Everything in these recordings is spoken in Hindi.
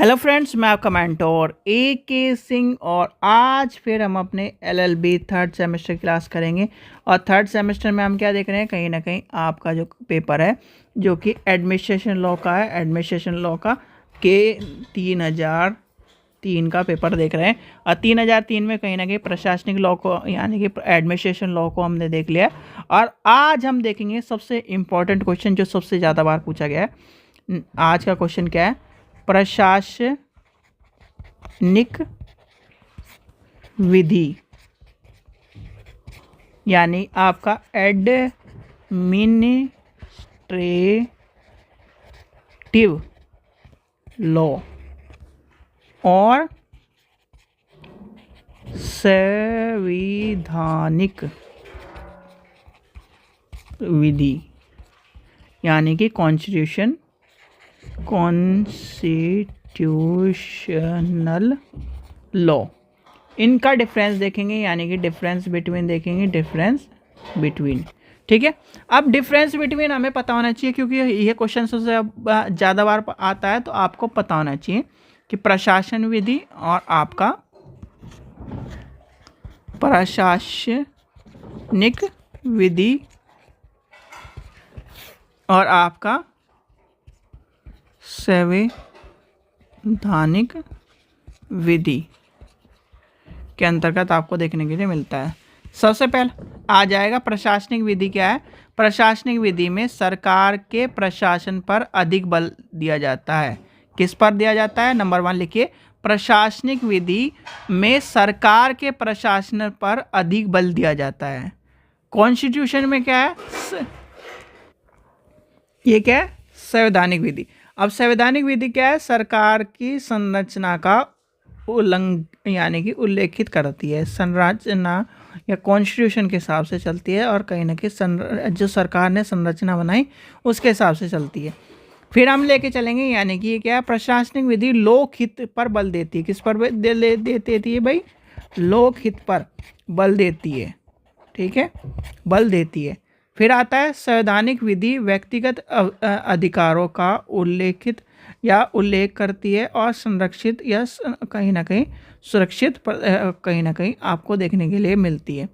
हेलो फ्रेंड्स, मैं आपका मेंटोर ए के सिंह और आज फिर हम अपने एलएलबी थर्ड सेमेस्टर क्लास करेंगे। और थर्ड सेमेस्टर में हम क्या देख रहे हैं, कहीं ना कहीं आपका जो पेपर है जो कि एडमिनिस्ट्रेशन लॉ का है, एडमिनिस्ट्रेशन लॉ का के 3003 का पेपर देख रहे हैं। और 3003 में कहीं ना कहीं प्रशासनिक लॉ को यानी कि एडमिनिस्ट्रेशन लॉ को हमने देख लिया। और आज हम देखेंगे सबसे इम्पोर्टेंट क्वेश्चन जो सबसे ज़्यादा बार पूछा गया है। आज का क्वेश्चन क्या है? प्रशासनिक विधि यानी आपका एडमिनिस्ट्रेटिव लॉ और संवैधानिक विधि यानी कि कॉन्स्टिट्यूशनल लॉ, इनका डिफरेंस देखेंगे यानी कि डिफरेंस बिटवीन देखेंगे, डिफरेंस बिटवीन। ठीक है, अब डिफरेंस बिटवीन हमें पता होना चाहिए क्योंकि यह क्वेश्चन सबसे ज़्यादा बार आता है, तो आपको पता होना चाहिए कि प्रशासन विधि और आपका प्रशासनिक विधि और आपका संवैधानिक विधि के अंतर्गत आपको देखने के लिए मिलता है। सबसे पहले आ जाएगा प्रशासनिक विधि। क्या है? प्रशासनिक विधि में सरकार के प्रशासन पर अधिक बल दिया जाता है। किस पर दिया जाता है? नंबर 1 लिखिए, प्रशासनिक विधि में सरकार के प्रशासन पर अधिक बल दिया जाता है। कॉन्स्टिट्यूशन में क्या है? ये क्या है? संवैधानिक विधि। अब संवैधानिक विधि क्या है? सरकार की संरचना का यानी कि उल्लेखित करती है। संरचना या कॉन्स्टिट्यूशन के हिसाब से चलती है और कहीं ना कहीं जो सरकार ने संरचना बनाई उसके हिसाब से चलती है। फिर हम लेके चलेंगे यानी कि ये क्या है? प्रशासनिक विधि लोकहित पर बल देती है। किस पर देती है भाई? लोकहित पर बल देती है। ठीक है, बल देती है। फिर आता है संवैधानिक विधि व्यक्तिगत अधिकारों का उल्लेख करती है और संरक्षित या कहीं ना कहीं सुरक्षित कहीं ना कहीं आपको देखने के लिए मिलती है।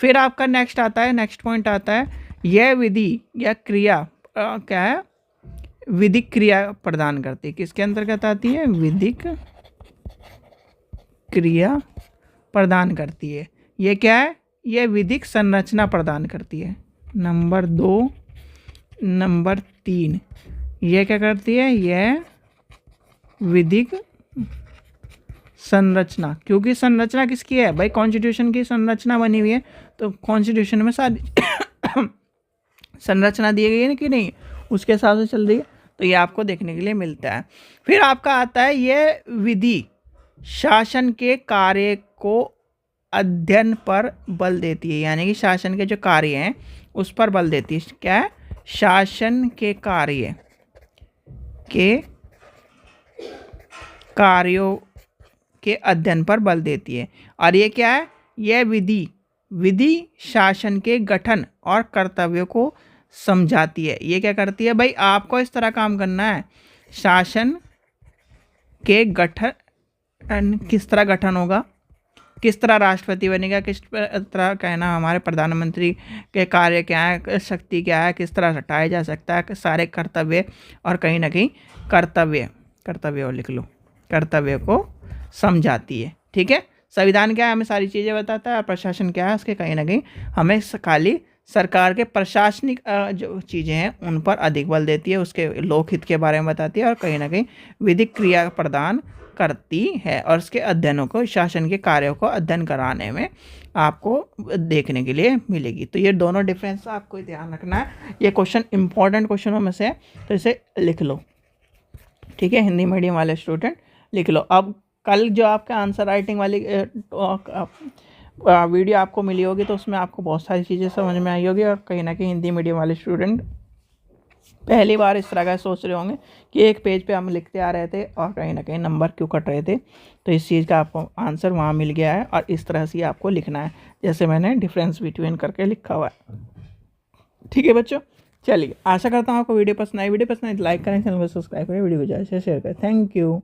फिर आपका नेक्स्ट पॉइंट आता है यह विधि या क्रिया क्या है? विधिक क्रिया प्रदान करती है। किसके अंतर्गत आती है? विधिक क्रिया प्रदान करती है। ये क्या है? यह विधिक संरचना प्रदान करती है। नंबर 2, नंबर 3 ये क्या करती है? यह विधिक संरचना, क्योंकि संरचना किसकी है भाई? कॉन्स्टिट्यूशन की संरचना बनी हुई है, तो कॉन्स्टिट्यूशन में सारी संरचना दी गई है कि नहीं, उसके हिसाब से चल रही है, तो ये आपको देखने के लिए मिलता है। फिर आपका आता है यह विधि शासन के कार्य को अध्ययन पर बल देती है, यानी कि शासन के जो कार्य हैं उस पर बल देती है। क्या है? शासन के कार्यों के अध्ययन पर बल देती है। और ये क्या है? यह विधि शासन के गठन और कर्तव्यों को समझाती है। ये क्या करती है भाई? आपको इस तरह काम करना है। शासन के गठन, किस तरह गठन होगा, किस तरह राष्ट्रपति बनेगा, किस तरह कहना हमारे प्रधानमंत्री के कार्य क्या है, शक्ति क्या है, किस तरह हटाया जा सकता है, सारे कर्तव्य और कहीं ना कहीं कर्तव्य लिख लो, कर्तव्य को समझाती है। ठीक है, संविधान क्या है? हमें सारी चीज़ें बताता है। और प्रशासन क्या है? उसके कहीं ना कहीं हमें खाली सरकार के प्रशासनिक जो चीज़ें हैं उन पर अधिक बल देती है, उसके लोकहित के बारे में बताती है और कहीं ना कहीं विधिक क्रिया प्रदान करती है और उसके अध्ययनों को, शासन के कार्यों को अध्ययन कराने में आपको देखने के लिए मिलेगी। तो ये दोनों डिफरेंस आपको ध्यान रखना है। ये क्वेश्चन इंपॉर्टेंट क्वेश्चनों में से है, तो इसे लिख लो। ठीक है, हिंदी मीडियम वाले स्टूडेंट लिख लो। अब कल जो आपका आंसर राइटिंग वाली वीडियो आपको मिली होगी तो उसमें आपको बहुत सारी चीज़ें समझ में आई होगी और कहीं ना कहीं हिंदी मीडियम वाले स्टूडेंट पहली बार इस तरह का सोच रहे होंगे कि एक पेज पे हम लिखते आ रहे थे और कहीं ना कहीं नंबर क्यों कट रहे थे। तो इस चीज़ का आपको आंसर वहाँ मिल गया है और इस तरह से आपको लिखना है जैसे मैंने डिफरेंस बिटवीन करके लिखा हुआ है। ठीक है बच्चों, चलिए आशा करता हूँ आपको वीडियो पसंद आई। वीडियो पसंद आई तो लाइक करें, चैनल को सब्सक्राइब करें, वीडियो को ज़्यादा से शेयर करें। Thank you.